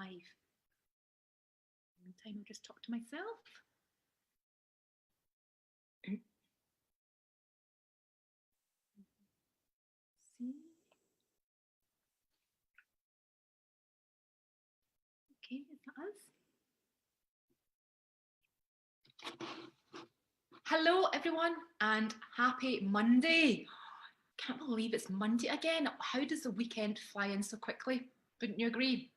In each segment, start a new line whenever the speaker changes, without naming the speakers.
live. In the meantime, I'll just talk to myself. See. Okay, is that us? Hello, everyone, and happy Monday. Can't believe it's Monday again. How does the weekend fly in so quickly? Wouldn't you agree?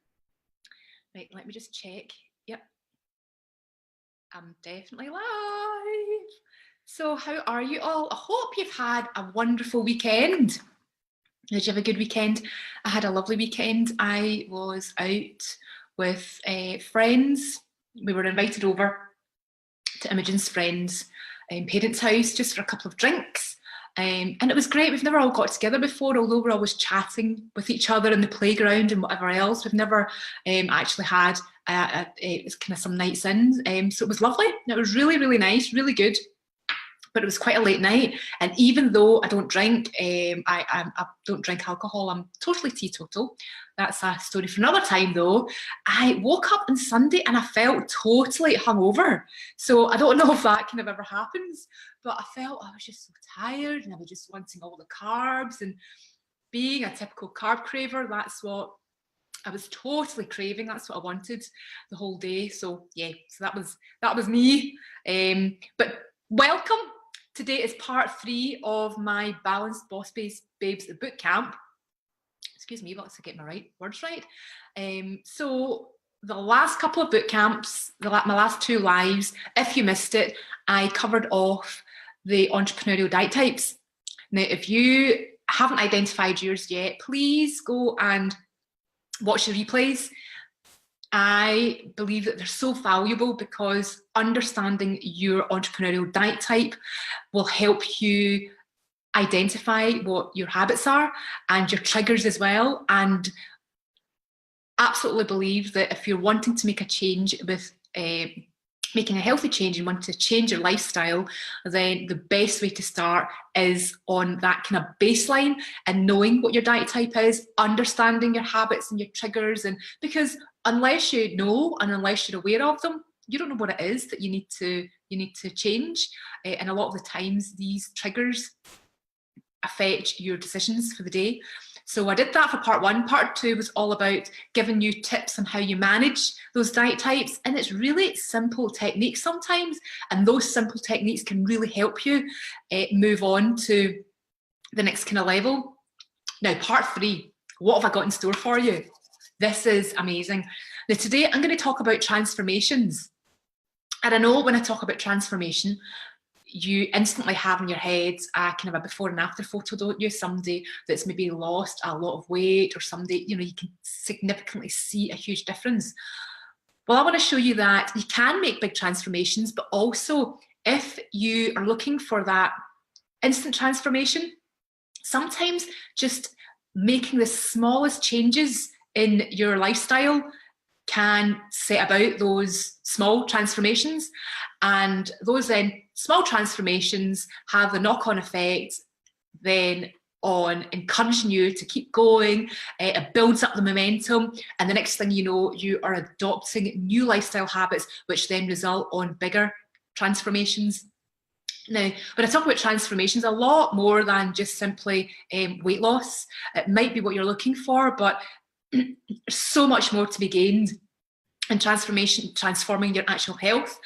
Right, let me just check. Yep, I'm definitely live. So how are you all? I hope you've had a wonderful weekend. Did you have a good weekend? I had a lovely weekend. I was out with friends. We were invited over to Imogen's friends' parents' house just for a couple of drinks. And it was great. We've never all got together before, although we're always chatting with each other in the playground and whatever else. We've never actually had kind of some nights in. So it was lovely. It was really, really nice, really good. But it was quite a late night, and even though I don't drink, I don't drink alcohol. I'm totally teetotal. That's a story for another time, though. I woke up on Sunday and I felt totally hungover. So I don't know if that kind of ever happens, but I felt I was just so tired, and I was just wanting all the carbs. And being a typical carb craver, that's what I was totally craving. That's what I wanted the whole day. So yeah, so that was me. But welcome. Today is part 3 of my Balanced Boss Babes boot camp. Excuse me, let's get my words right. So the last couple of boot camps, my last 2 lives, if you missed it, I covered off the entrepreneurial diet types. Now, if you haven't identified yours yet, please go and watch the replays. I believe that they're so valuable because understanding your entrepreneurial diet type will help you identify what your habits are and your triggers as well. And absolutely believe that if you're wanting to make a change with making a healthy change and want to change your lifestyle, then the best way to start is on that kind of baseline and knowing what your diet type is, understanding your habits and your triggers. And because unless you know and unless you're aware of them, you don't know what it is that you need to change. And a lot of the times these triggers affect your decisions for the day. So I did that for part 1. Part 2 was all about giving you tips on how you manage those diet types. And it's really simple techniques sometimes. And those simple techniques can really help you move on to the next kind of level. Now, part 3, what have I got in store for you? This is amazing. Now, today I'm going to talk about transformations. And I know when I talk about transformation, you instantly have in your head kind of a before and after photo, don't you? Somebody that's maybe lost a lot of weight, or somebody, you can significantly see a huge difference. Well, I want to show you that you can make big transformations, but also if you are looking for that instant transformation, sometimes just making the smallest changes in your lifestyle can set about those small transformations, and those then small transformations have the knock-on effect then on encouraging you to keep going. It builds up the momentum, and the next thing you know, you are adopting new lifestyle habits, which then result on bigger transformations. Now, when I talk about transformations, a lot more than just simply weight loss. It might be what you're looking for, but there's so much more to be gained in transforming your actual health,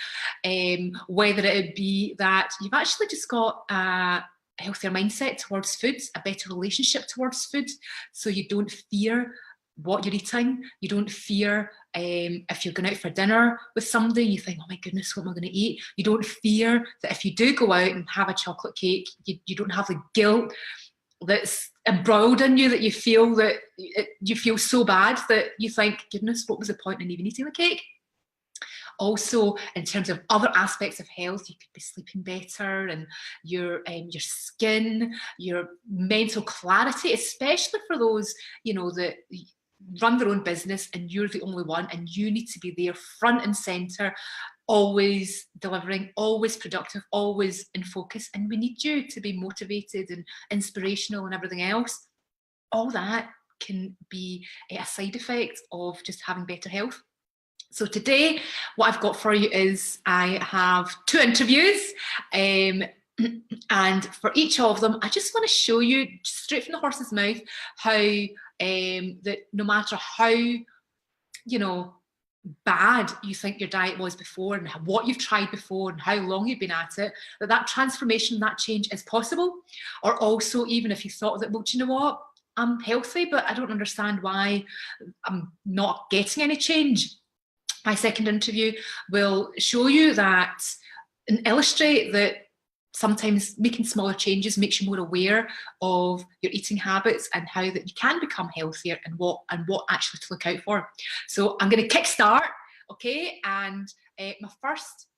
whether it be that you've actually just got a healthier mindset towards food, a better relationship towards food, so you don't fear what you're eating. You don't fear if you're going out for dinner with somebody, you think, oh my goodness, what am I going to eat? You don't fear that if you do go out and have a chocolate cake, you don't have the guilt that's embroiled in you, that you feel so bad that you think, goodness, what was the point in even eating the cake? Also, in terms of other aspects of health, you could be sleeping better, and your skin, your mental clarity, especially for those, that run their own business and you're the only one, and you need to be there front and center, always delivering, always productive, always in focus. And we need you to be motivated and inspirational and everything else. All that can be a side effect of just having better health. So today, what I've got for you is I have 2 interviews, and for each of them, I just want to show you straight from the horse's mouth how that no matter how, you know, bad you think your diet was before and what you've tried before and how long you've been at it, that transformation, that change is possible. Or also, even if you thought that, well, do you know what? I'm healthy, but I don't understand why I'm not getting any change. My second interview will show you that and illustrate that sometimes making smaller changes makes you more aware of your eating habits and how that you can become healthier and what actually to look out for. So I'm going to kickstart, okay? And my first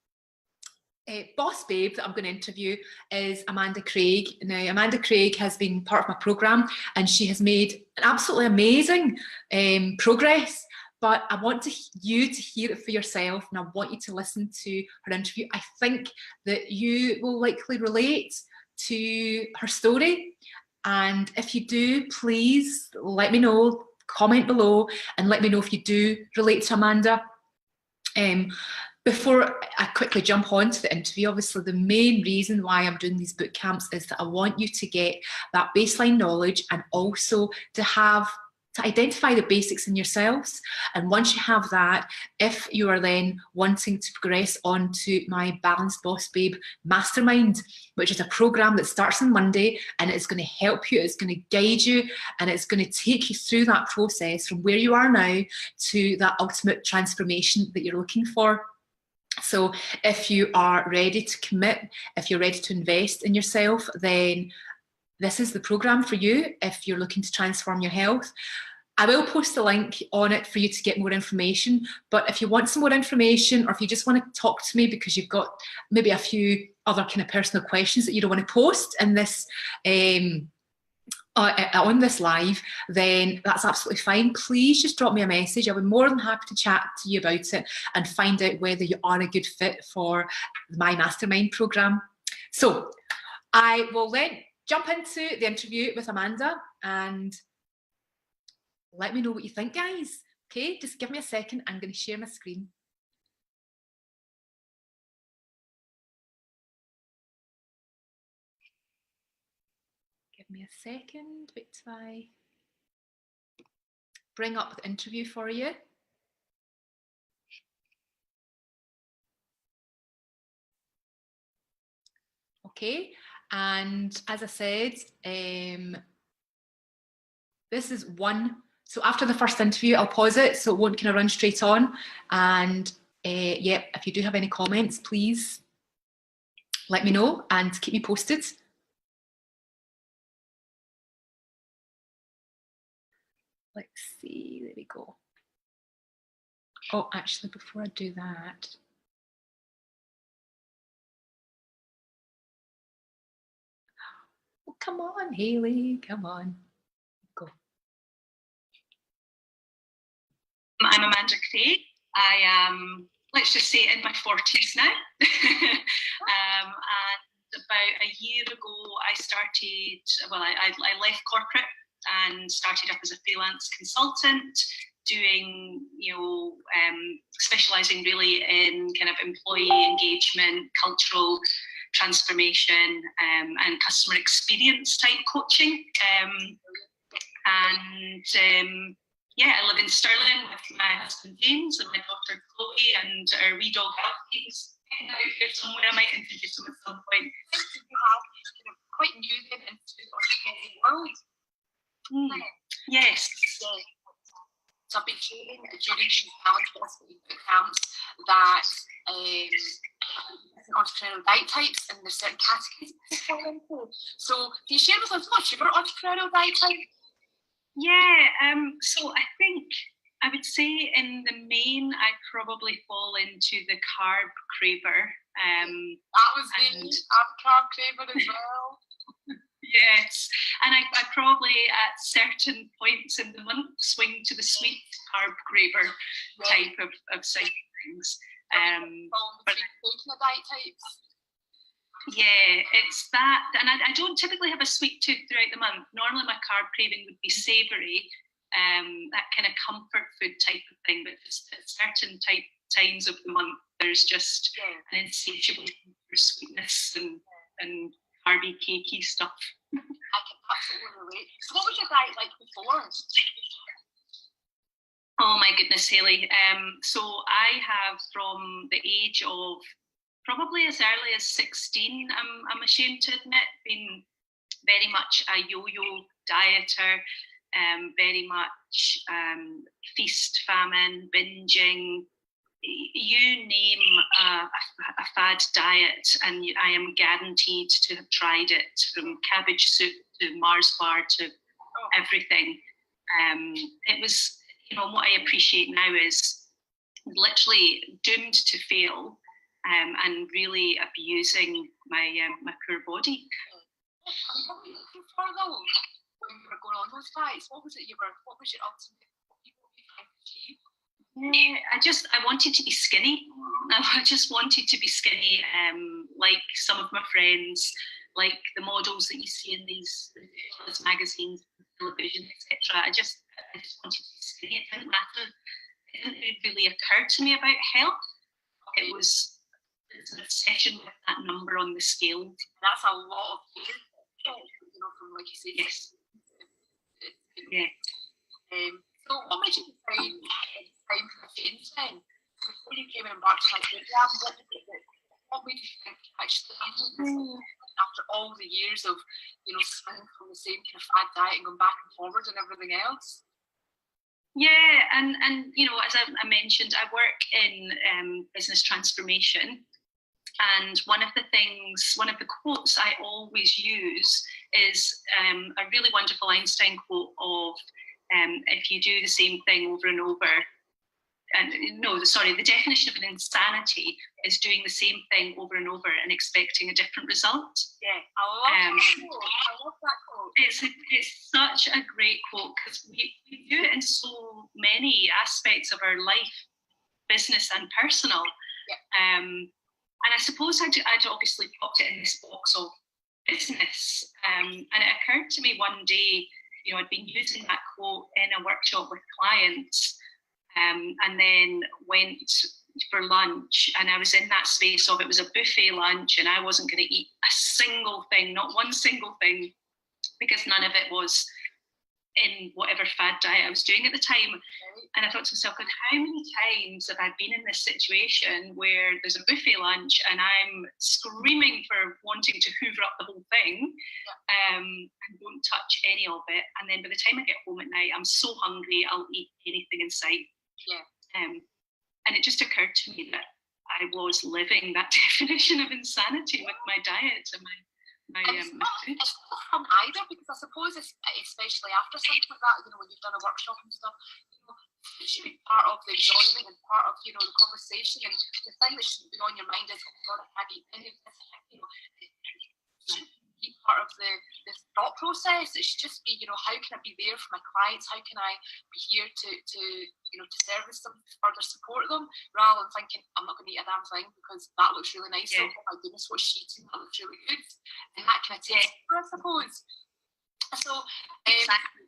boss babe that I'm going to interview is Amanda Craig. Now, Amanda Craig has been part of my programme and she has made an absolutely amazing progress. But I want you to hear it for yourself, and I want you to listen to her interview. I think that you will likely relate to her story. And if you do, please let me know, comment below, and let me know if you do relate to Amanda. Before I quickly jump on to the interview, obviously the main reason why I'm doing these boot camps is that I want you to get that baseline knowledge and also to identify the basics in yourselves. And once you have that, if you are then wanting to progress on to my Balanced Boss Babe Mastermind, which is a program that starts on Monday, and it's going to help you, it's going to guide you, and it's going to take you through that process from where you are now to that ultimate transformation that you're looking for. So if you are ready to commit, if you're ready to invest in yourself, then this is the program for you if you're looking to transform your health. I will post a link on it for you to get more information, but if you want some more information or if you just want to talk to me because you've got maybe a few other kind of personal questions that you don't want to post in this on this live, then that's absolutely fine. Please just drop me a message. I'll be more than happy to chat to you about it and find out whether you are a good fit for my mastermind program. So I will then jump into the interview with Amanda and let me know what you think, guys. Okay, just give me a second. I'm going to share my screen. Give me a second. Wait till I bring up the interview for you. Okay, and as I said, this is one. So after the first interview, I'll pause it so it won't kind of run straight on. And yeah, if you do have any comments, please let me know and keep me posted. Let's see, there we go. Oh, actually, before I do that, oh, come on, Hayley, come on, go.
I'm Amanda Craig. I am, let's just say, in my 40s now. And about a year ago, I started, well, I left corporate and started up as a freelance consultant, doing, specialising really in kind of employee engagement, cultural transformation, and customer experience type coaching. Yeah, I live in Stirling with my husband James and my daughter Chloe and our wee dog Alfie, who's out here somewhere. I might introduce him at some point. You have quite new then into the world. Yes. So I've been training during these Balanced Boss Babe boot camps that entrepreneurial diet types and there's certain categories they fall into. So can you share with us what's your entrepreneurial diet type? Yeah, so I think I would say in the main, I probably fall into the carb craver.
That was me. I'm carb craver as well.
Yes, and I probably at certain points in the month swing to the sweet carb craver type of side of things.
But taking the diet types.
Yeah, it's that, and I don't typically have a sweet tooth throughout the month. Normally my carb craving would be savoury, that kind of comfort food type of thing, but just at certain times of the month, there's just an insatiable need for sweetness and carby, cakey stuff.
I can absolutely relate. So what was your diet like before?
Oh my goodness, Hayley. So I have, from the age of probably as early as 16, I'm ashamed to admit, been very much a yo-yo dieter, very much feast, famine, binging, you name a fad diet and I am guaranteed to have tried it, from cabbage soup to Mars bar to everything. It was, what I appreciate now is literally doomed to fail, and really abusing my poor body.
What were you looking for though when you were going on those diets? What was your ultimate? What were you trying to achieve?
I wanted to be skinny. I just wanted to be skinny, like some of my friends, like the models that you see in these magazines, television, etc. I just wanted to be skinny. It didn't matter. It didn't really occur to me about health. It was an obsession with that number on the scale.
That's a lot of years, from like you say.
Yes. Yeah.
So what made you decide time for a change then? Before you came in back to Nigeria, what made you think actually after all the years of swinging from the same kind of fad diet and going back and forward and everything else?
Yeah, and as I mentioned, I work in business transformation, and one of the quotes I always use is a really wonderful Einstein quote of if you do the same thing over and over. The definition of an insanity is doing the same thing over and over and expecting a different result.
Yeah, I love that quote.
It's such a great quote, because we do it in so many aspects of our life, business and personal. Yeah. And I suppose I'd obviously popped it in this box of business. And it occurred to me one day, I'd been using that quote in a workshop with clients, and then went for lunch, and I was in that space of, it was a buffet lunch, and I wasn't going to eat a single thing, not one single thing, because none of it was in whatever fad diet I was doing at the time. And I thought to myself, how many times have I been in this situation where there's a buffet lunch and I'm screaming for wanting to hoover up the whole thing, and don't touch any of it, and then by the time I get home at night, I'm so hungry I'll eat anything in sight. And it just occurred to me that I was living that definition of insanity with my diet and my food.
It's not from either, because I suppose especially after something like that, when you've done a workshop and stuff, it should be part of the enjoyment and part of the conversation, and the thing that shouldn't be on your mind is, oh God, I can't eat any of this. It shouldn't be part of the thought process. It should just be, how can I be there for my clients? How can I be here to service them, to further support them, rather than thinking, I'm not going to eat a damn thing because that looks really nice. Yeah. Oh my goodness, what's she eating? That looks really good. And that kind of takes over, I suppose. So,
exactly.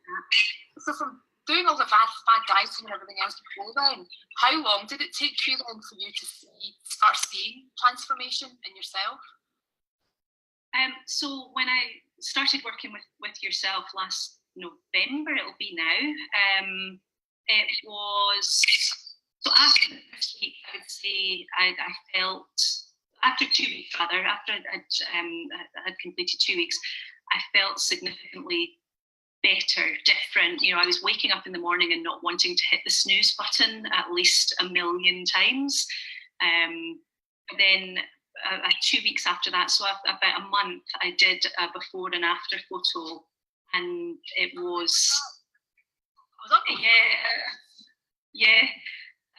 So from doing all the bad dieting and everything else before then, how long did it take you then for you to start seeing transformation in yourself?
So when I started working with yourself last November, it'll be now, it was, so after the first week, I would say I felt, after 2 weeks rather, after I'd completed 2 weeks, I felt significantly better, different. I was waking up in the morning and not wanting to hit the snooze button at least 1 million times. Then 2 weeks after that, so about a month, I did a before and after photo, and it was,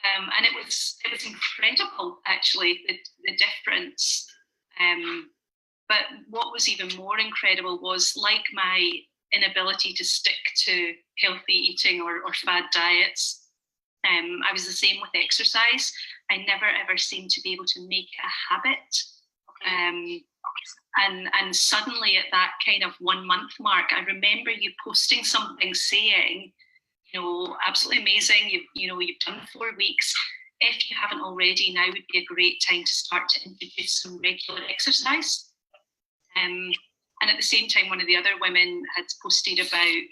and it was incredible, actually, the difference. But what was even more incredible was, like my inability to stick to healthy eating or fad diets, I was the same with exercise. I never ever seemed to be able to make a habit. And suddenly at that kind of 1 month mark, I remember you posting something saying, absolutely amazing. You've done 4 weeks. If you haven't already, now would be a great time to start to introduce some regular exercise. And at the same time, one of the other women had posted about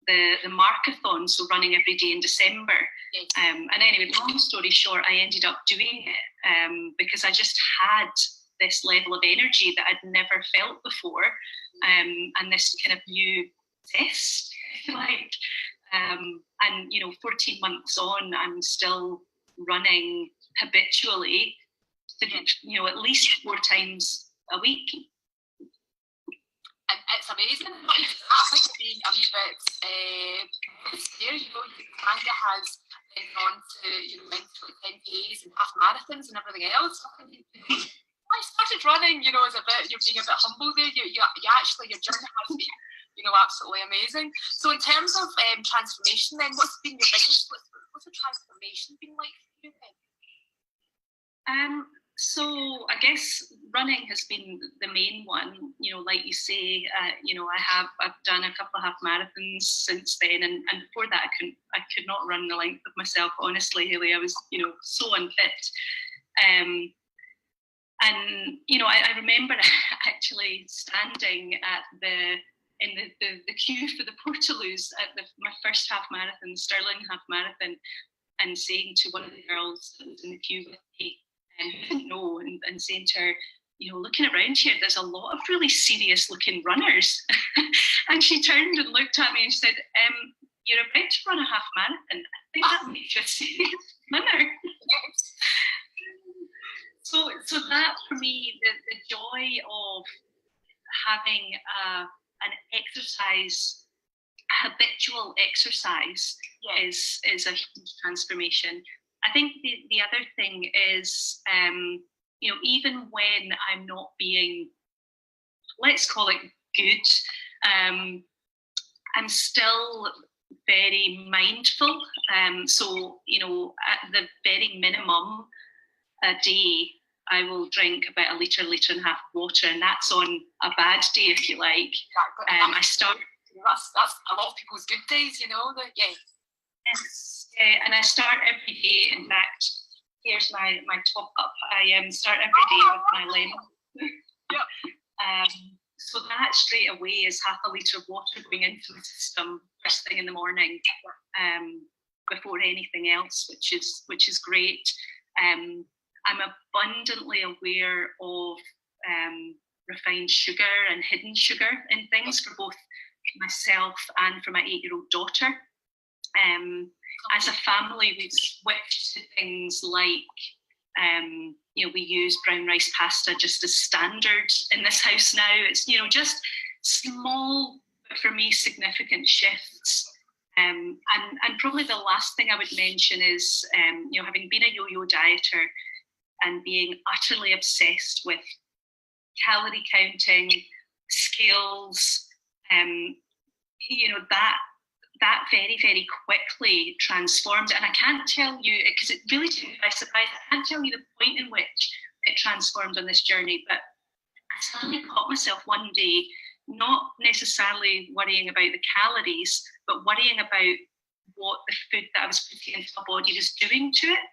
the Markathon, so running every day in December.
Yes.
And anyway, long story short, I ended up doing it because I just had this level of energy that I'd never felt before, and this kind of new zest, if you like. And 14 months on, I'm still running habitually, at least 4 times a week.
And it's amazing. That's like being a wee bit scary. Amanda has been on to mental 10 Ks and half marathons and everything else. I started running, as a bit, you're being a bit humble there. You actually, your journey has been, absolutely amazing. So in terms of transformation then, what's been your biggest, what's the transformation been like for you then?
So I guess running has been the main one. Like you say, I've done a couple of half marathons since then, and before that I could not run the length of myself. Honestly, Hayley, I was so unfit. I remember actually standing in the queue for the Portaloos at my first half marathon, Stirling half marathon, and saying to one of the girls that was in the queue with me, who didn't know, and saying to her, looking around here, there's a lot of really serious looking runners. And she turned and looked at me and she said, you're about to run a half marathon. I think that makes you a serious runner. So that for me, the joy of having an exercise, a habitual exercise, is a huge transformation. I think the other thing is, even when I'm not being, let's call it good, I'm still very mindful. So, at the very minimum a day, I will drink about a litre and a half of water, and that's on a bad day, if you like. I start.
That's a lot of people's good days,
Yes, and I start every day. In fact, here's my top up. I start every day with my lemon.
Yep.
So that straight away is half a litre of water going into the system first thing in the morning, before anything else, which is great. I'm abundantly aware of refined sugar and hidden sugar in things for both myself and for my 8-year-old daughter. As a family, we've switched to things like, we use brown rice pasta just as standard in this house now. It's, just small, but for me, significant shifts. And probably the last thing I would mention is, having been a yo-yo dieter and being utterly obsessed with calorie counting, scales, that very, very quickly transformed. And I can't tell you, because it really took me by surprise, I can't tell you the point in which it transformed on this journey, but I suddenly caught myself one day not necessarily worrying about the calories, but worrying about what the food that I was putting into my body was doing to it.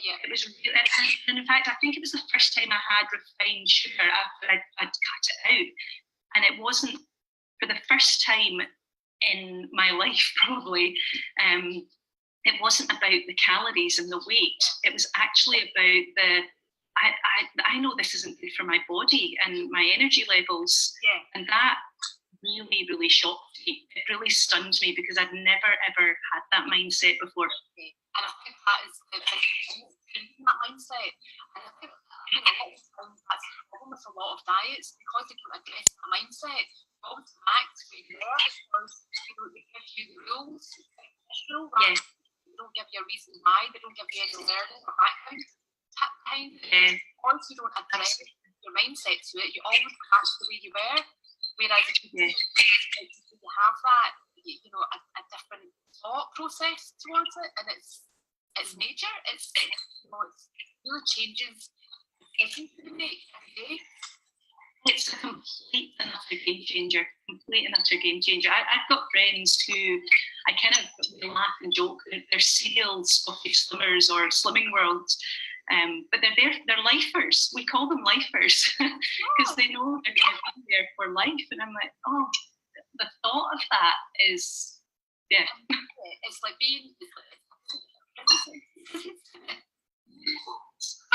Yeah.
It was really, and in fact, I think it was the first time I had refined sugar after I'd cut it out. And it wasn't, for the first time in my life probably, it wasn't about the calories and the weight. It was actually about I know this isn't good for my body and my energy levels.
Yeah. And
that really, really shocked me. It really stunned me because I'd never, ever had that mindset before.
And I think that is that mindset. And I think that's the problem with a lot of diets, because they don't address that mindset. They always act where you are, because they give you the rules. Right? They don't give you a reason why. They don't give you any learning or background. Once you don't address your mindset to it, you always go back to the way you were. Whereas if you have that, a different thought process towards it, and it's nature. It really changes every day.
It's a complete and utter game changer. Complete and utter game changer. I've got friends who I kind of laugh and joke. They're serial Scottish slimmers or Slimming Worlds, but they're lifers. We call them lifers because they know they're going to be there for life. And I'm like, oh, the thought of that is, yeah.
It's like being.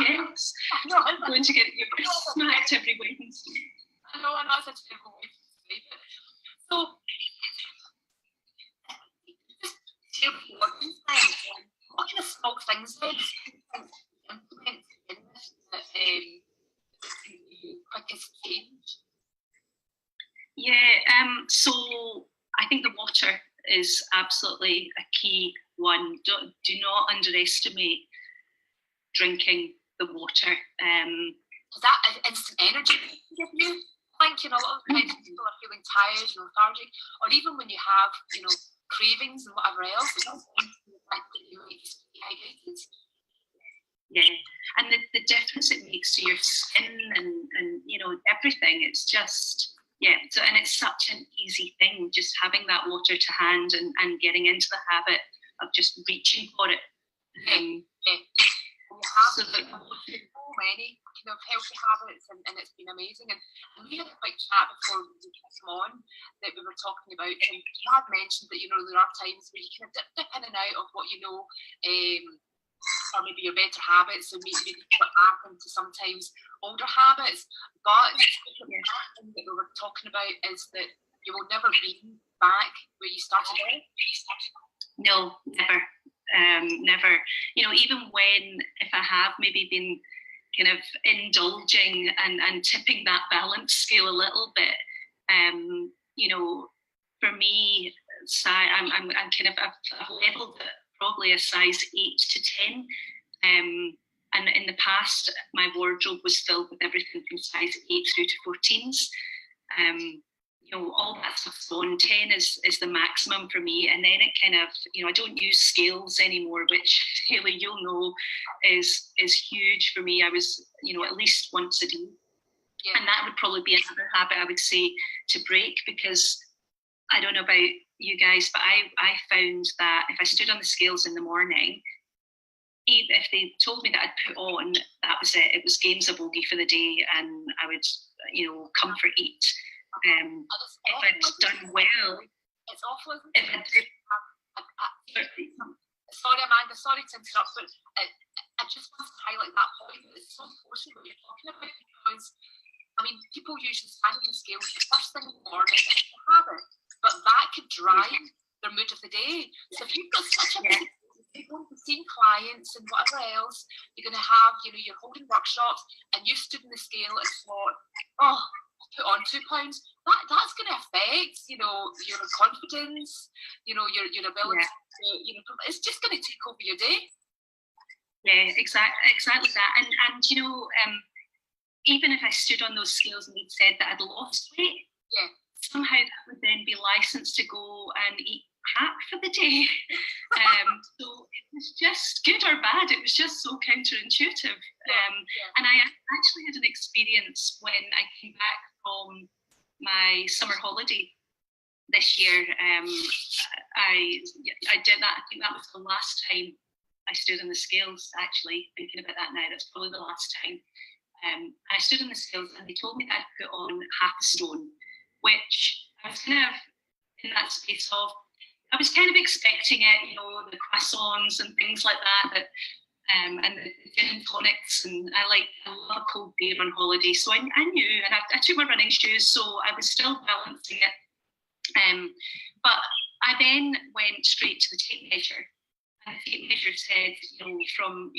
Yes.
No, I'm
Going to get your smacked every Wednesday.
I know that's a terrible way to say it. So, what kind of small things then implement in this that quickest change?
Yeah, so I think the water is absolutely a key one. Do not underestimate drinking the water.
Is that an instant energy give you? I think, a lot of times people are feeling tired and lethargic, or even when you have, cravings and whatever else, it's also the fact that you're dehydrated.
Yeah, and the difference it makes to your skin and everything, it's just, yeah, so, and it's such an easy thing, just having that water to hand and getting into the habit of just reaching for it.
You have so many healthy habits, and it's been amazing. And we had a quick chat before we came on that we were talking about, and you had mentioned that there are times where you kind of dip in and out of what or maybe your better habits, and maybe put back into sometimes older habits. But the thing that we were talking about is that you will never be back where you started out.
No, never. Never. Even when, if I have maybe been kind of indulging and tipping that balance scale a little bit, for me, I'm kind of, I've leveled at probably a size 8 to 10. And in the past, my wardrobe was filled with everything from size 8 through to 14s. All that stuff's gone. 10 is the maximum for me, and then it kind of, I don't use scales anymore, which Hayley, you'll know, is huge for me. I was, at least once a day, and that would probably be another habit I would say to break, because I don't know about you guys, but I found that if I stood on the scales in the morning, even if they told me that I'd put on, that was it. It was games of bogey for the day, and I would, comfort eat. If I'd done well,
it's awful.
If I'd
sorry, Amanda, sorry to interrupt, but I just want to highlight that point. It's so important what you're talking about, because people usually stand on the scales the first thing in the morning, it's a habit, but that could drive their mood of the day. So if you've got such a busy day, you're going to be seeing clients and whatever else, you're going to have, you're holding workshops, and you stood in the scale and thought, oh, put on 2 pounds, that's going to affect, your confidence, your ability to, it's just going to take over your day.
Yeah, exactly that. And even if I stood on those scales and they'd said that I'd lost weight, somehow that would then be licensed to go and eat crap for the day. So it was just good or bad. It was just so counterintuitive. And I actually had an experience when I came back from my summer holiday this year. I did that. I think that was the last time I stood on the scales, actually, thinking about that now. That's probably the last time. I stood on the scales and they told me that I'd put on half a stone, which I was kind of in that space of, I was kind of expecting it, the croissants and things like that, and the gin and tonics, and I love cold beer on holiday, so I knew, and I took my running shoes, so I was still balancing it. But I then went straight to the tape measure, and the tape measure said, from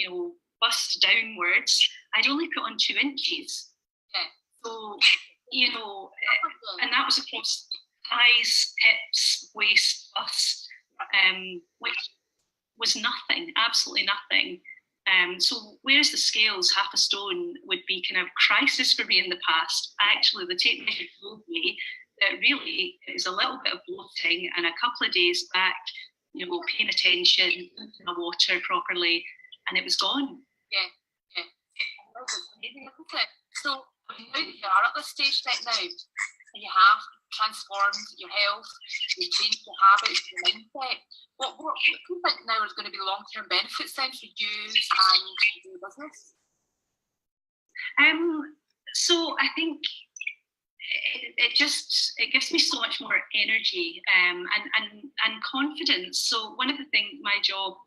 bust downwards, I'd only put on 2 inches. So, and that was across thighs, hips, waist, bust, which was nothing, absolutely nothing. So whereas the scales, half a stone, would be kind of crisis for me in the past, actually the tape measure told me that really it was a little bit of bloating, and a couple of days back, paying attention, drinking my water properly, and it was gone.
Yeah. Amazing, isn't it? So now that you are at this stage right now, and you have transformed your health, you've changed your habits, your mindset, what do you think now is going to be long-term benefits then for you and your business?
So I think it gives me so much more energy and confidence. So one of the things, my job,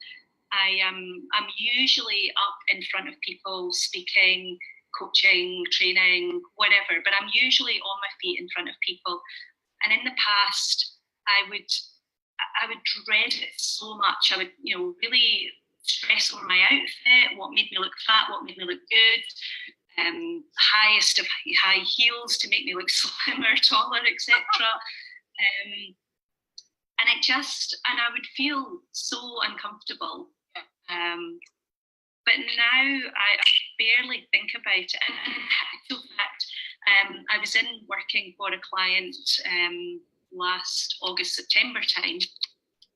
I'm usually up in front of people speaking, coaching, training, whatever, but I'm usually on my feet in front of people. And in the past, I would dread it so much. I would, really stress over my outfit, what made me look fat, what made me look good, highest of high heels to make me look slimmer, taller, etc. And I would feel so uncomfortable. But now I barely think about it. And in actual fact, I was in working for a client last August, September time,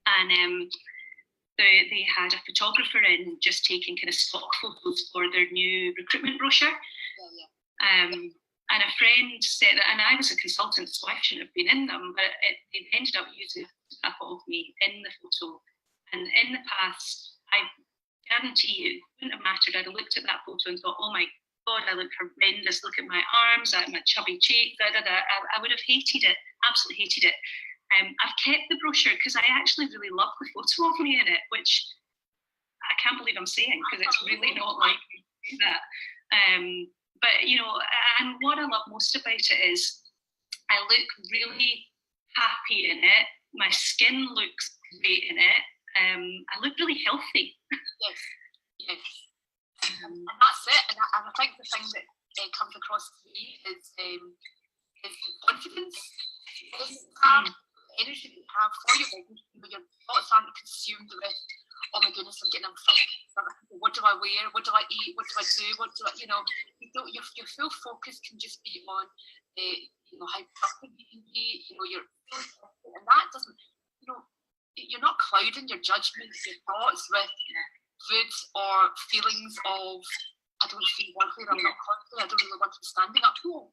and they had a photographer in just taking kind of stock photos for their new recruitment brochure. And a friend said that, and I was a consultant, so I shouldn't have been in them, but they ended up using a photograph of me in the photo. And in the past, I guarantee you, it wouldn't have mattered. I'd have looked at that photo and thought, oh my God, I look horrendous. Look at my arms, my chubby cheek, I would have hated it, absolutely hated it. I've kept the brochure because I actually really love the photo of me in it, which I can't believe I'm saying because it's really not like that. But, and what I love most about it is I look really happy in it. My skin looks great in it. I look really healthy.
Yes. And that's it. And I think the thing that comes across to me is confidence. Energy that you have for your business, but your thoughts aren't consumed with, oh my goodness, I'm getting in front of people. What do I wear? What do I eat? What do I do? Your full focus can just be on, how productive you can be. And that doesn't, you're not clouding your judgments, your thoughts with foods or feelings of, I don't feel worthy, I'm not confident, I don't really want to be standing up here.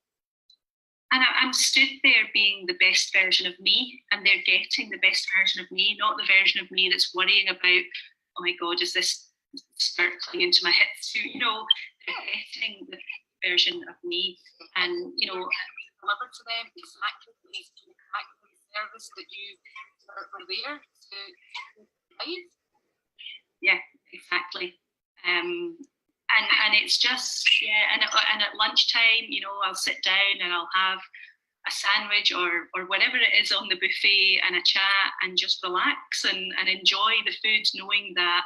And I'm stood there being the best version of me, and they're getting the best version of me, not the version of me that's worrying about, oh my God, is this skirt clinging to my hips? They're getting the version of me, and
deliver to them exactly the service that you were there to provide.
Yeah, exactly. And it's just, and at lunchtime, I'll sit down and I'll have a sandwich or whatever it is on the buffet and a chat and just relax and enjoy the food, knowing that,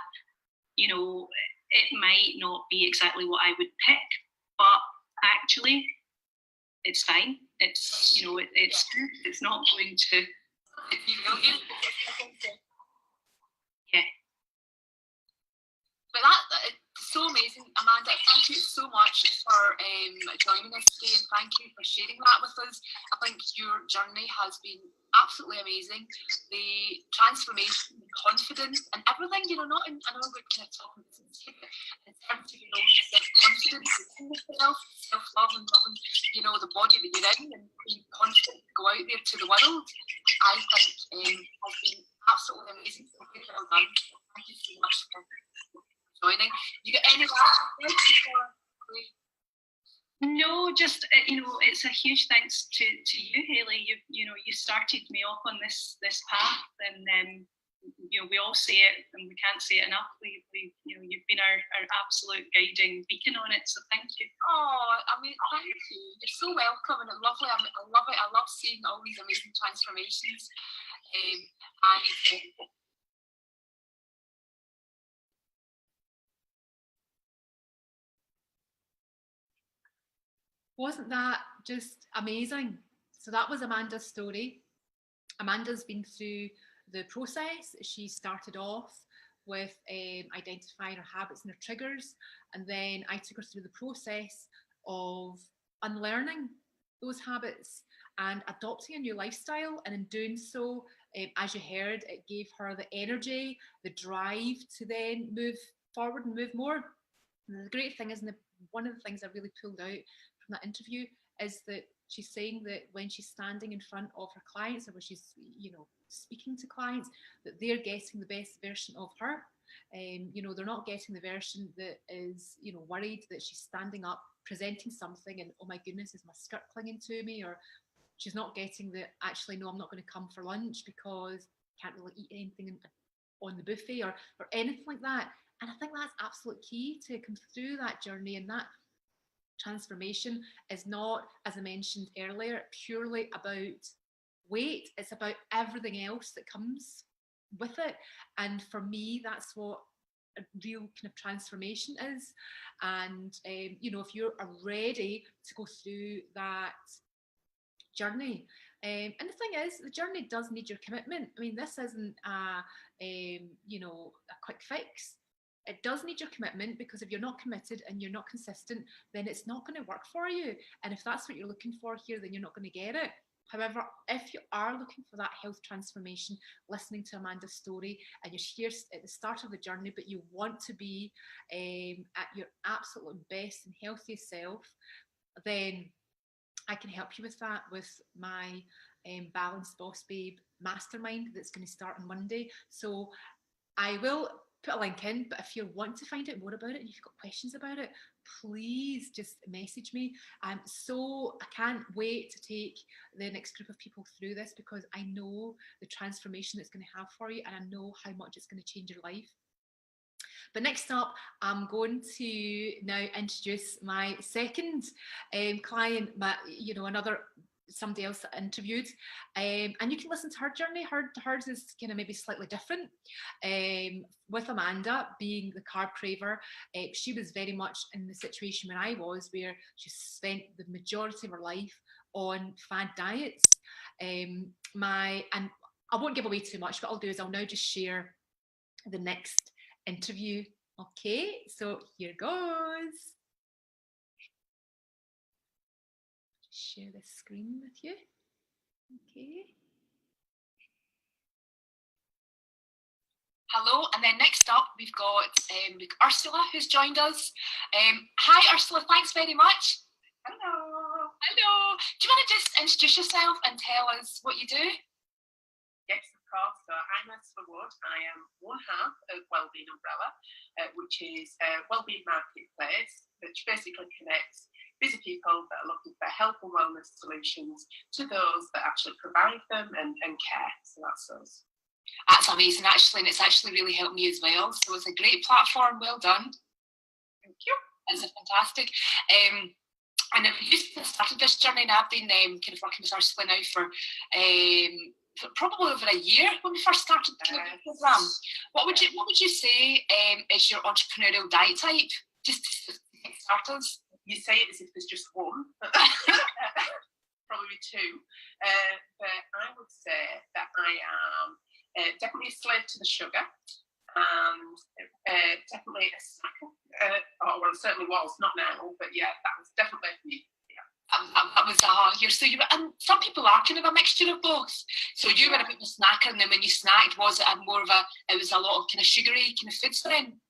it might not be exactly what I would pick, but actually it's fine. It's, it's not going to... Yeah.
But that so amazing, Amanda. Thank you so much for joining us today, and thank you for sharing that with us. I think your journey has been absolutely amazing. The transformation, the confidence, and everything. I know we're kind of talking in terms of self-confidence in yourself, self-love, and loving the body that you're in, and being confident to go out there to the world. I think has been absolutely amazing. So well done. Thank you so much for joining. You got any last words before we...
No, just it's a huge thanks to you, Hayley. You started me off on this path, and we all say it and we can't say it enough. You've been our absolute guiding beacon on it, so thank you.
Oh, thank you. You're so welcome and lovely. I love it. I love seeing all these amazing transformations.
Wasn't that just amazing? So that was Amanda's story. Amanda's been through the process. She started off with identifying her habits and her triggers, and then I took her through the process of unlearning those habits and adopting a new lifestyle. And in doing so, as you heard, it gave her the energy, the drive to then move forward and move more. And the great thing is, one of the things I really pulled out from that interview is that she's saying that when she's standing in front of her clients, or when she's, you know, speaking to clients, that they're getting the best version of her. You know, they're not getting the version that is, you know, worried that she's standing up, presenting something, and oh my goodness, is my skirt clinging to me? Or she's not getting the, actually, no, I'm not going to come for lunch because I can't really eat anything on the buffet, or anything like that. And I think that's absolute key to come through that journey. And that transformation is not, as I mentioned earlier, purely about weight. It's about everything else that comes with it. And for me, that's what a real kind of transformation is. And you know, if you're ready to go through that journey, and the thing is, the journey does need your commitment. I mean, this isn't you know, a quick fix. It does need your commitment, because if you're not committed and you're not consistent, then it's not going to work for you. And if that's what you're looking for here, then you're not going to get it. However, if you are looking for that health transformation, listening to Amanda's story, and you're here at the start of the journey, but you want to be at your absolute best and healthiest self, then I can help you with that with my Balanced Boss Babe Mastermind that's going to start on Monday. So I will put a link in, but if you want to find out more about it and you've got questions about it, please just message me. So I can't wait to take the next group of people through this, because I know the transformation it's going to have for you, and I know how much it's going to change your life. But next up, I'm going to now introduce my second client, you know, somebody else that I interviewed, and you can listen to her journey. Hers is kind of maybe slightly different. With Amanda being the carb craver, she was very much in the situation where I was, where she spent the majority of her life on fad diets. And I won't give away too much. What I'll do is I'll now just share the next interview. Okay, so here goes. Share this screen with you. Okay.
Hello, and then next up we've got Ursula, who's joined us. Hi Ursula, thanks very much.
Hello.
Hello. Do you want to just introduce yourself and tell us what you do?
Yes, of course. So I'm Ursula Wood. I am one half of Wellbeing Umbrella, which is a wellbeing marketplace which basically connects busy people that are looking for health and wellness solutions to those that actually provide them and care. So that's us.
That's amazing, actually, and it's actually really helped me as well. So it's a great platform. Well done.
Thank you.
It's fantastic. And we started this journey, and I've been kind of working with Ursula now for probably over a year when we first started the program. What would you say is your entrepreneurial diet type? Just to get started.
You say it as if there's just one, probably two. But I would say that I am definitely a slave to the sugar, and definitely a snacker. Well, it certainly was, not now, but yeah, that was definitely me.
That was and some people are kind of a mixture of both. So you were a bit of a snacker, and then when you snacked, it was a lot of kind of sugary kind of foods then?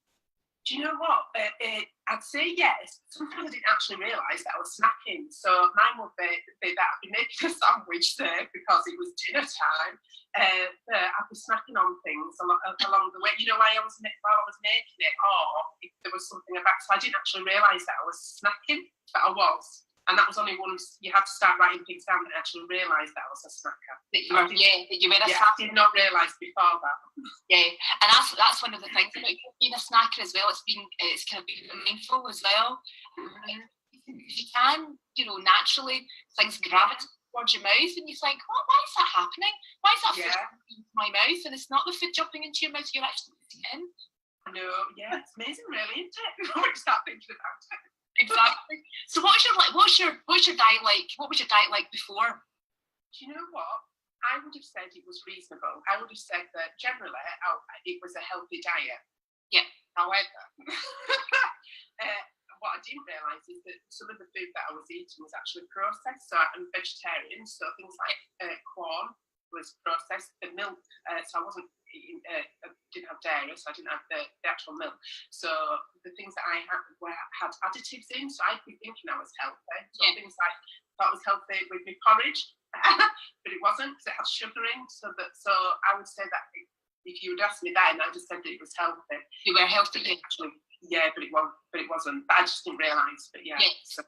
Do you know what? I'd say yes. Sometimes I didn't actually realise that I was snacking. So mine would be that I'd be making a sandwich, say, because it was dinner time. But I'd be snacking on things along the way. You know, while I was making it, or if there was something about. So I didn't actually realise that I was snacking, but I was. And that was only once you had to start writing things down and actually realise that I was a snacker.
That you were a snacker.
I did not realise before that.
Yeah, and that's one of the things about being a snacker as well. It's kind of being mindful as well. You can, naturally things gravitate towards your mouth, and you think, why is that happening? Why is that food jumping into my mouth? And it's not the food jumping into your mouth; you're actually putting it in.
I know. Yeah, it's amazing, really, isn't it? When you start thinking about it.
Exactly. So what's your diet like? What was your diet like before?
Do you know what? I would have said it was reasonable. I would have said that generally it was a healthy diet.
Yeah.
However, what I didn't realise is that some of the food that I was eating was actually processed. So I'm vegetarian, so things like corn was processed, the milk. So I wasn't didn't have dairy, so I didn't have the actual milk. So the things that I had had additives in, so I'd be thinking I was healthy. So things like I thought was healthy with my porridge, but it wasn't because it had sugar in. So I would say that if you would ask me then, I just said that it was healthy.
You were healthy,
actually. Yeah, but it wasn't. But I just didn't realise. But yeah. So.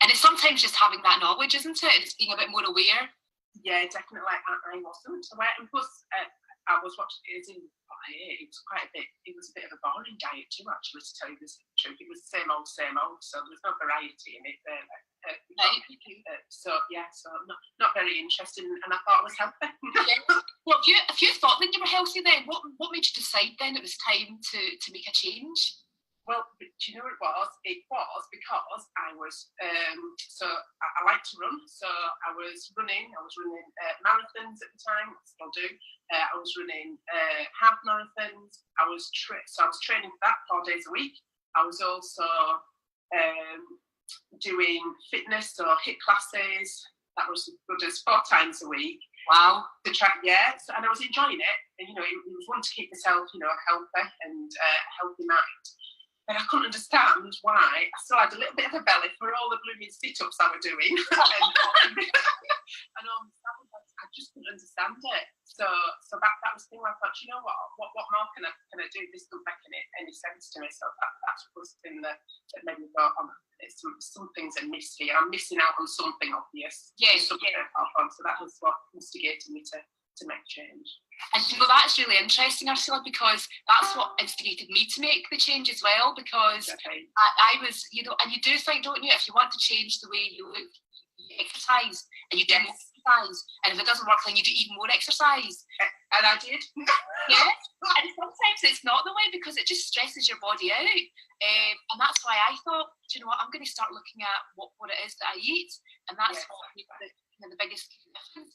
And it's sometimes just having that knowledge, isn't it? It's being a bit more aware.
Yeah, definitely. I wasn't aware, and plus I was watching it in. It was quite a bit. It was a bit of a boring diet too, actually. To tell you the truth, it was the same old. So there was no variety in it. So not very interesting, and I thought it was healthy.
Well, if you thought that you were healthy, then what made you decide then it was time to make a change?
Well, do you know what it was? It was because I was, I like to run. So I was running marathons at the time, I still do. I was running half marathons. I was training for that 4 days a week. I was also doing fitness, so HIIT classes. That was as good as 4 times a week.
Wow.
To track, so, and I was enjoying it. And, it was one to keep myself, healthy and healthy mind. And I couldn't understand why I still had a little bit of a belly for all the blooming sit-ups I were doing. and I just couldn't understand it. So that was the thing where I thought, you know what more can I do? This doesn't make any sense to me. So that's the thing that made me go, some things are missed here. I'm missing out on something obvious.
Yes.
So that was what instigated me to make change.
And that's really interesting, Ursula, because that's what instigated me to make the change as well, because I was, and you do think, don't you, if you want to change the way you look, you exercise, and you do more exercise, and if it doesn't work, then you do even more exercise.
And I did.
Yeah, and sometimes it's not the way because it just stresses your body out. And that's why I thought, do you know what, I'm going to start looking at what it is that I eat, and that's what made the biggest difference.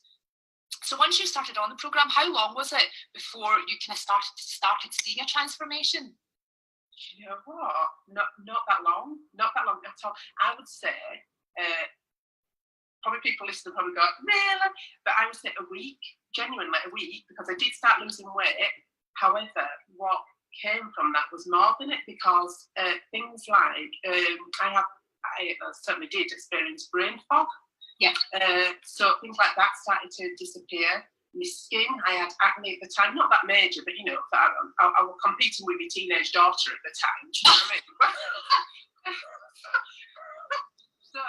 So once you started on the programme, how long was it before you kind of started seeing a transformation?
You know what? Not that long. Not that long at all. I would say, probably people listening probably go, really? But I would say a week, genuinely a week, because I did start losing weight. However, what came from that was more than it, because things like, I certainly did experience brain fog.
Yeah.
So things like that started to disappear. My skin, I had acne at the time, not that major, but I was competing with my teenage daughter at the time. Do you know what I mean? So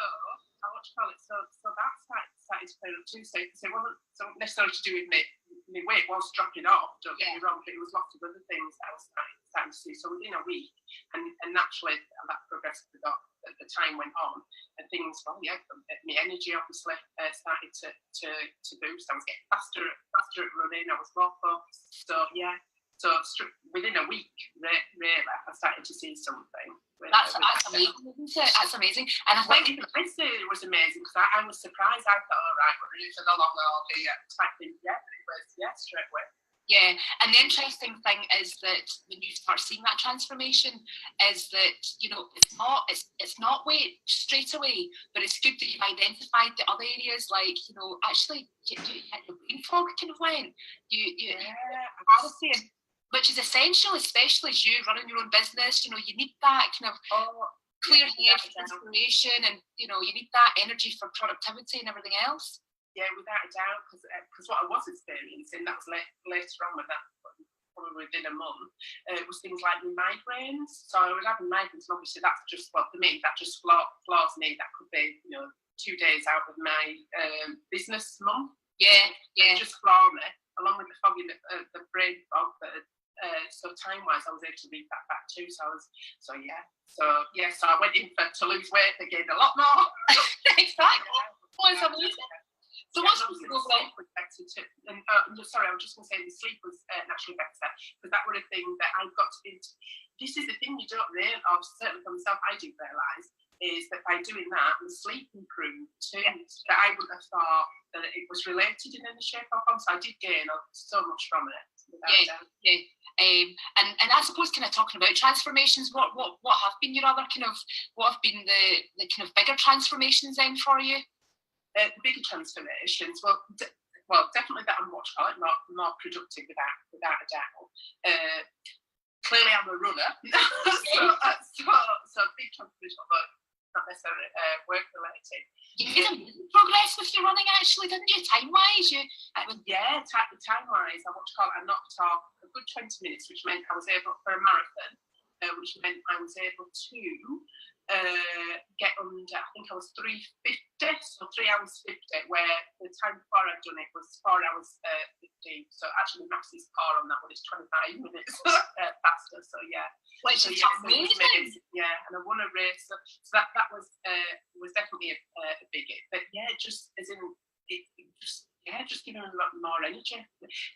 that started to clear up too. So it wasn't necessarily to do with my weight was dropping off. Don't get me wrong, but it was lots of other things that I was starting to see. So within a week, and naturally that progressively got. The time went on, and things, my energy obviously started to boost. I was getting faster at running. I was more focused. So within a week, really, I started to see something.
That's amazing, isn't it? That's amazing. And I think
it was amazing because I was surprised. I thought, all right, we're really no longer type thing. Yeah, it was straight away.
Yeah, and the interesting thing is that when you start seeing that transformation, is that it's not weight straight away, but it's good that you've identified the other areas, like actually the brain fog kind of went. Which is essential, especially as you running your own business. You need that kind of clear head for inspiration, and you need that energy for productivity and everything else.
Yeah, without a doubt, because what I was experiencing, that was later on with that, probably within a month, was things like migraines. So I was having migraines, and obviously that's just, for me, that just floors me. That could be, 2 days out of my business month.
Yeah.
Just floor me, along with the fogging, the brain fog. So time-wise, I was able to read that back too. So I went in to lose weight, I gained a lot more.
Exactly. It's amazing. So what's the
sleep was better too. And sorry, I was just going to say the sleep was naturally better, because that was a thing that I got into. This is the thing you don't realise, or certainly for myself, I do realise, is that by doing that, the sleep improved too. Yeah. That I wouldn't have thought that it was related in any shape or form. So I did gain so much from it.
Yeah. And I suppose kind of talking about transformations, what have been your other what have been the kind of bigger transformations then for you?
The bigger transformations, well, well, definitely that I'm more productive without a doubt. Clearly, I'm a runner, so big transformation, but not necessarily work related.
You made amazing progress with your running, actually, didn't you? Time-wise,
time-wise, I knocked off a good 20 minutes, which meant I was able for a marathon, which meant I was able to get under, I think I was 3:50, so 3 hours 50, where the time before I'd done it was 4 hours 15. So actually, the maximum score on that one is 25 minutes faster. So yeah,
which is amazing.
Yeah, and I won a race. So that was definitely a big hit. But yeah, just as in just giving a lot more energy.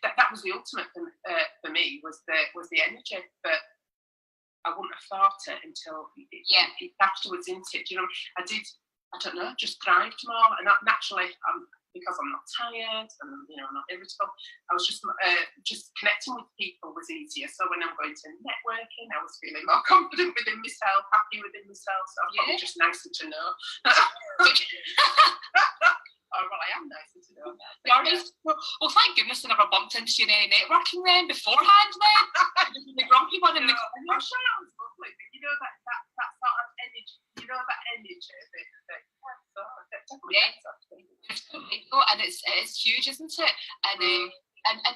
That was the ultimate for me was the energy, but I wouldn't have thought it until afterwards, isn't it? You know, I don't know, just thrived more. And naturally, because I'm not tired and, you know, I'm not irritable, I was just connecting with people was easier. So when I'm going to networking, I was feeling more confident within myself, happy within myself. So I thought it was just nicer to know. Oh, well, I am nicer to know.
Well, thank goodness I never bumped into you in any networking then beforehand then. The grumpy one in the corner.
I'm sure I was lovely, but you know that sort of energy,
and it's huge, isn't it? And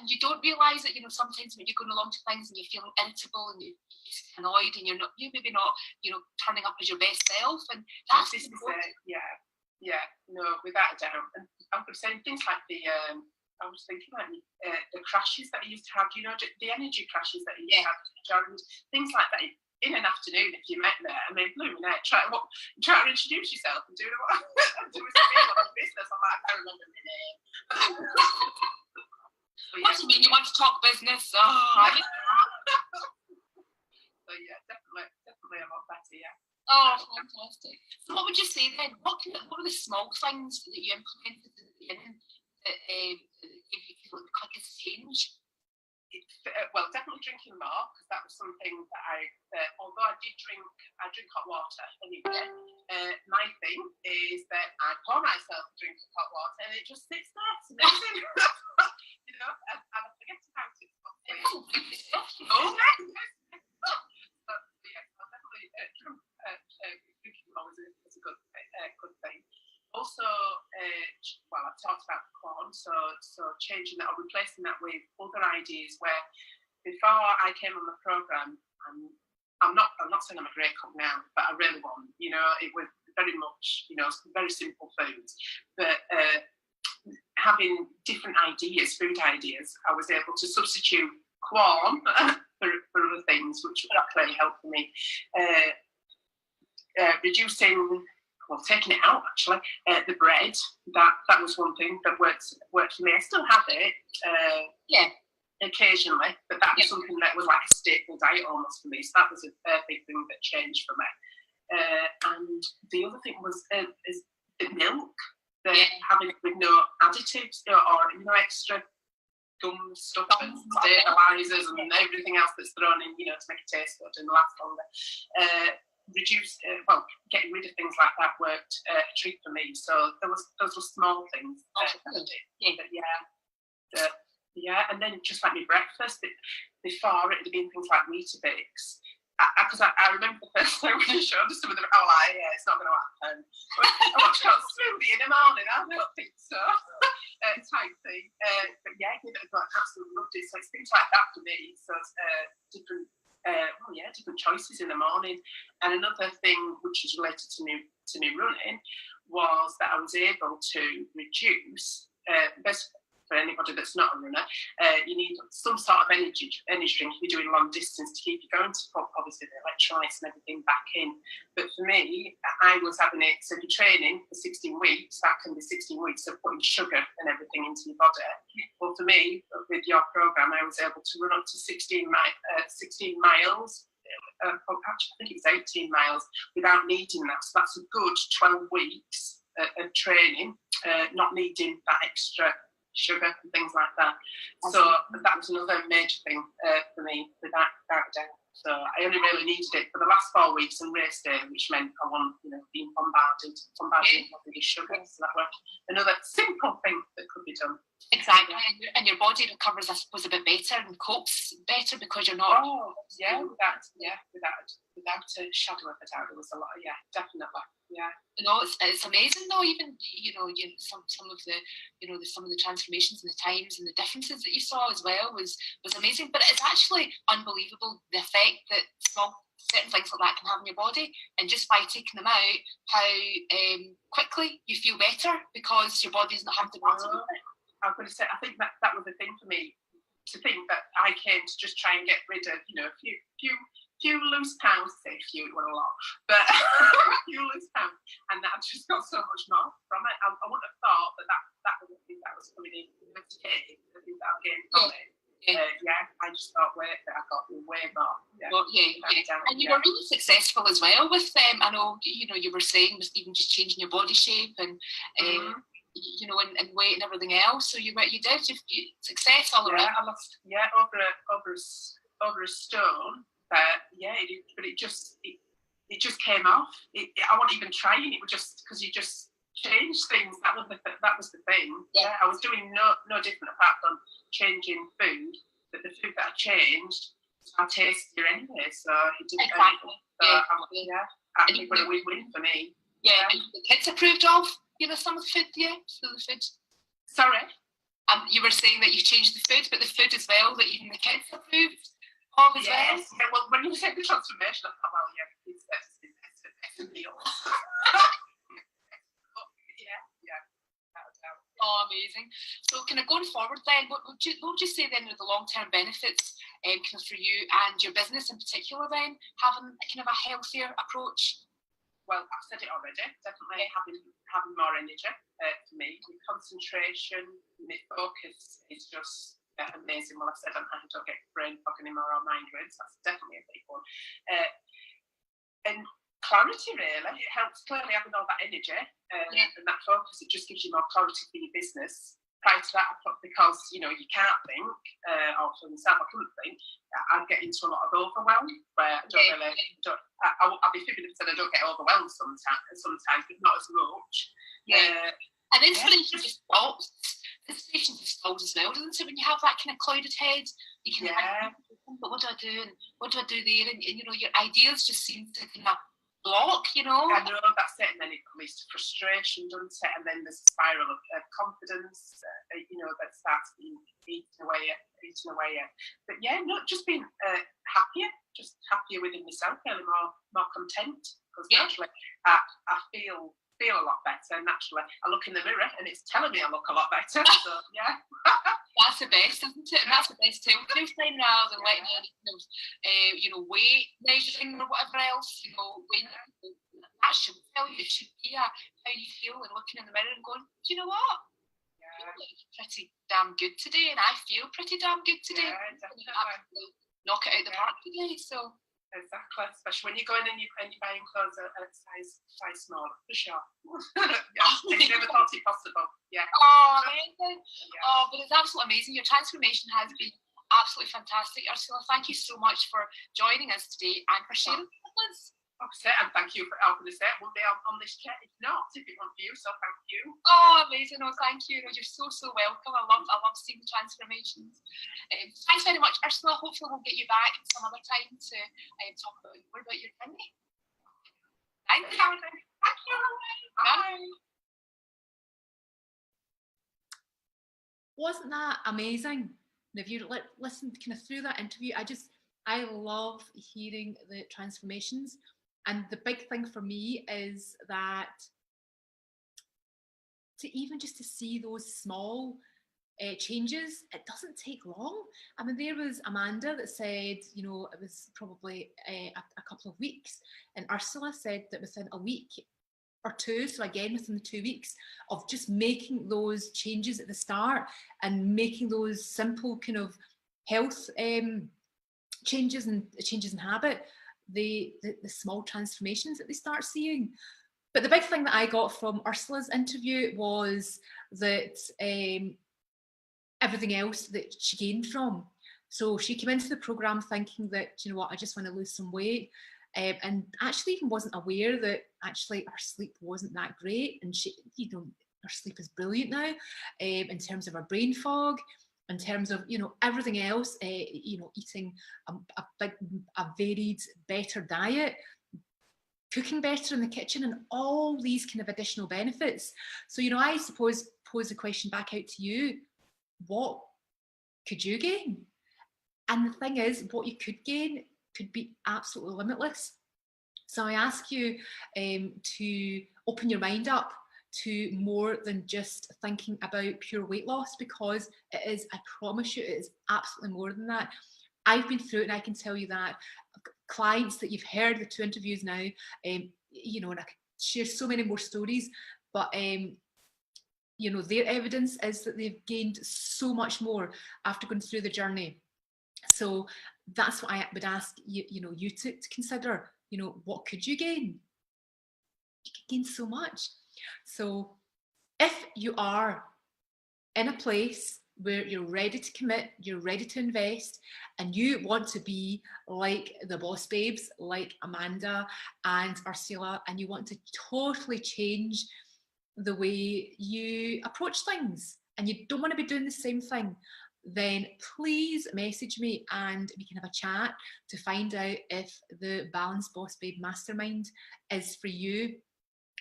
you don't realise that, you know, sometimes when you're going along to things and you're feeling irritable and you're annoyed and you're maybe not, you know, turning up as your best self, and that's important.
Yeah, no, without a doubt. And I was saying things like I was thinking like the crashes that I used to have, you know, the energy crashes that I used to have, and things like that. In an afternoon, if you met there, I mean, blooming out, try to introduce yourself and do a spiel on business. I'm like, I can't remember my name.
What do you mean you want to talk business?
So yeah, definitely a lot better, yeah.
Oh, fantastic. So what would you say then? What were the small things that you implemented at the beginning that gave you the quickest change?
Well, definitely drinking more, because that was something that although I drink hot water anyway. My thing is that I pour myself a drink of hot water and it just sits there. It's amazing. You know, and I forget about it. Drinking more is a good thing. Also, well, I've talked about the corn, so changing that or replacing that with other ideas. Where before I came on the programme, I'm not saying I'm a great cook now, but I really wasn't. You know, it was very much, you know, very simple foods, but having different ideas, food ideas, I was able to substitute corn for other things, which clearly helped me. Taking it out actually, the bread, that was one thing that worked for me. I still have it, occasionally, but that was something that was like a staple diet almost for me. So that was a big thing that changed for me. And the other thing was is the milk, having it with no additives or you know extra gum stuff and stabilizers and everything else that's thrown in, you know, to make it taste good and last longer. Getting rid of things like that worked a treat for me. So those were small things. And then just like my breakfast, before it had been things like Weetabix. Because I remember the first time when you showed us some of them, I was like, it's not going to happen. I watched a smoothie in the morning, I don't think so. Type thing. But yeah, I absolutely loved it. So it's things like that for me. So different choices in the morning. And another thing which is related to me running was that I was able to reduce for anybody that's not a runner, you need some sort of energy drink if you're doing long distance to keep you going, to put obviously the electrolytes and everything back in. But for me, I was having it, so if you're training for 16 weeks, that can be 16 weeks of putting sugar and everything into your body. Well, for me, with your program, I was able to run up to 16 miles. Actually, I think it was 18 miles without needing that. So that's a good 12 weeks of training, not needing that extra sugar and things like that. So that was another major thing for me, without a doubt. So I only really needed it for the last 4 weeks and race day, which meant I wasn't, you know, being bombarded with sugar. So that was another simple thing that could be done.
Exactly, and your body recovers, I suppose, a bit better and copes better because you're not.
Oh, yeah, without a shadow of a doubt, there was a lot. Yeah, definitely. Yeah.
You know, it's amazing though. Even some of the some of the transformations and the times and the differences that you saw as well was amazing. But it's actually unbelievable the effect that certain things like that can have on your body, and just by taking them out, how quickly you feel better because your body's not having to battle with it.
I'm going to say, I think that was the thing for me, to think that I came to just try and get rid of, a few loose pounds, say a few, it wasn't a lot, but a few loose pounds, and that I just got so much more from it. I wouldn't have thought that was the thing that was coming in, the thing that I gained from it. I just thought, that I got way more.
And you were really successful as well with them. I know, you were saying with even just changing your body shape and and weight and everything else. So you did success all around.
I lost over a stone. But it just came off. I wasn't even trying. It was just because you just changed things. That was the thing. Yeah, I was doing no different apart from changing food. But the food that I changed was tastier anyway. So it didn't.
Exactly.
I think it was a win-win for me.
Yeah, and the kids approved of some of the food. Yeah, so the food.
Sorry.
You were saying that you changed the food, but the food as well that even the kids approved of as well.
Yeah, well, when you said the transformation, I thought, well, it's a meal.
Oh, amazing. So kind of going forward then, what would you say then are the long-term benefits kind of for you and your business in particular then, having kind of a healthier approach?
Well, I've said it already, definitely having more energy for me. My concentration, my focus is just amazing. Well, I've said I don't get brain fog anymore or mind waves. That's definitely a big one. And clarity, really. It helps clearly having all that energy and that focus. It just gives you more clarity for your business. Prior to that, because you can't think, or for myself, I couldn't think. I'd get into a lot of overwhelm where I don't really. I'll be fibbing if I said I don't get overwhelmed sometimes, but not as much.
Yeah. And inspiration just stops. Inspiration just stalls as well, doesn't it? When you have that kind of clouded head, you can think, but what do I do? And what do I do there? And your ideas just seem to kind of block,
I know, that's it, and then it leads to frustration, doesn't it? And then there's a spiral of confidence, that starts being eaten away at. But just being happier within myself, feeling more content, because naturally I feel a lot better. Naturally, I look in the mirror and it's telling me I look a lot better. So
that's the best, isn't it? And that's the best too. Time rather than letting weight measuring or whatever else. When that should tell you, it should be how you feel and looking in the mirror and going, do you know what? I look pretty damn good today, and I feel pretty damn good today.
Yeah, definitely.
Knock it out the park today. So.
Exactly, especially when you're going and you're buying clothes at size smaller, for sure. And you never thought it possible. Yeah.
Oh, amazing. Yeah. Oh, but it's absolutely amazing. Your transformation has been absolutely fantastic. Ursula, thank you so much for joining us today and for sharing with us.
And thank you for helping us out. We'll be on this chat. If not, if it wasn't for you, so thank you.
Oh, amazing. Oh, thank you. You're so welcome. I love seeing the transformations. Thanks very much, Ursula. Hopefully we'll get you back some other time to talk more about your journey. Thank you.
Thank you. Bye.
Wasn't that amazing? And if you listened kind of through that interview, I love hearing the transformations. And the big thing for me is that to see those small changes, it doesn't take long. I mean, there was Amanda that said, it was probably a couple of weeks, and Ursula said that within a week or two, so again within the 2 weeks of just making those changes at the start and making those simple kind of health changes in habit, the small transformations that they start seeing. But the big thing that I got from Ursula's interview was that everything else that she gained from. So she came into the program thinking that, I just want to lose some weight, and actually even wasn't aware that actually her sleep wasn't that great, and she, our sleep is brilliant now, in terms of our brain fog, in terms of, you know, everything else, you know, eating a varied, better diet, cooking better in the kitchen, and all these kind of additional benefits. So, you know, I suppose pose the question back out to you, what could you gain? And the thing is, what you could gain could be absolutely limitless. So I ask you to open your mind up to more than just thinking about pure weight loss, because it is, I promise you, it is absolutely more than that. I've been through it, and I can tell you that clients that you've heard the 2 interviews now, you know, and I could share so many more stories, but you know, their evidence is that they've gained so much more after going through the journey. So that's what I would ask you, you know, you to consider. You know, what could you gain? You could gain so much. So if you are in a place where you're ready to commit, you're ready to invest, and you want to be like the boss babes, like Amanda and Ursula, and you want to totally change the way you approach things, and you don't want to be doing the same thing, then please message me and we can have a chat to find out if the Balanced Boss Babe Mastermind is for you.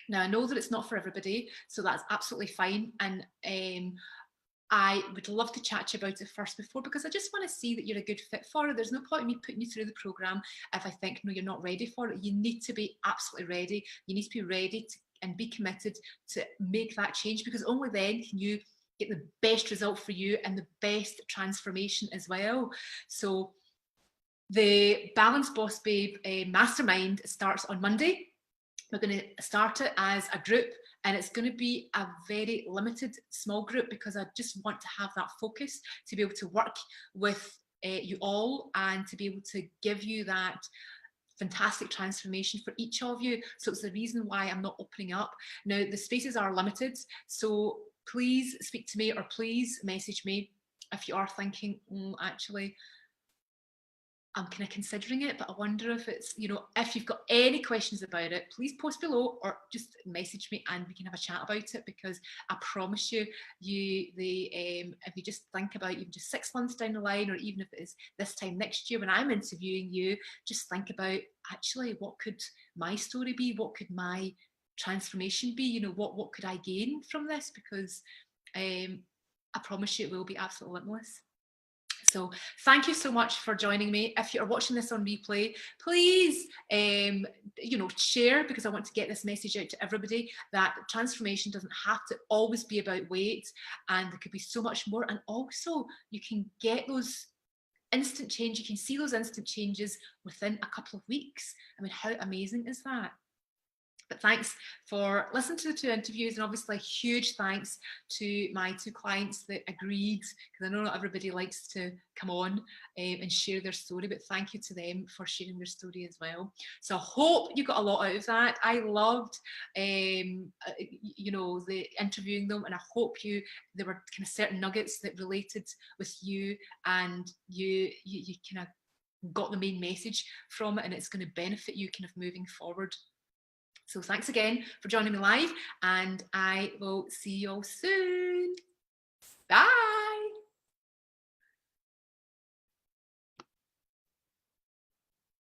Now, I know that it's not for everybody, so that's absolutely fine. And I would love to chat to you about it first before, because I just want to see that you're a good fit for it. There's no point in me putting you through the program if I think, no, you're not ready for it. You need to be absolutely ready. You need to be ready to, and be committed to make that change, because only then can you get the best result for you and the best transformation as well. So the Balanced Boss Babe Mastermind starts on Monday. We're going to start it as a group, and it's going to be a very limited small group, because I just want to have that focus to be able to work with you all and to be able to give you that fantastic transformation for each of you. So it's the reason why I'm not opening up. Now, the spaces are limited, so please speak to me, or please message me if you are thinking, actually, I'm kind of considering it, but I wonder if it's, you know, if you've got any questions about it, please post below or just message me and we can have a chat about it, because I promise you, if you just think about even just 6 months down the line, or even if it is this time next year when I'm interviewing you, just think about, actually, what could my story be? What could my transformation be? You know, what could I gain from this? Because I promise you it will be absolutely limitless. So thank you so much for joining me. If you're watching this on replay, please, you know, share, because I want to get this message out to everybody that transformation doesn't have to always be about weight, and there could be so much more. And also, you can get those instant change. You can see those instant changes within a couple of weeks. I mean, how amazing is that? But thanks for listening to the 2 interviews, and obviously a huge thanks to my 2 clients that agreed, because I know not everybody likes to come on and share their story, but thank you to them for sharing their story as well. So I hope you got a lot out of that. I loved, you know, the interviewing them, and I hope there were kind of certain nuggets that related with you, and you kind of got the main message from it, and it's going to benefit you kind of moving forward. So thanks again for joining me live, and I will see you all soon. Bye.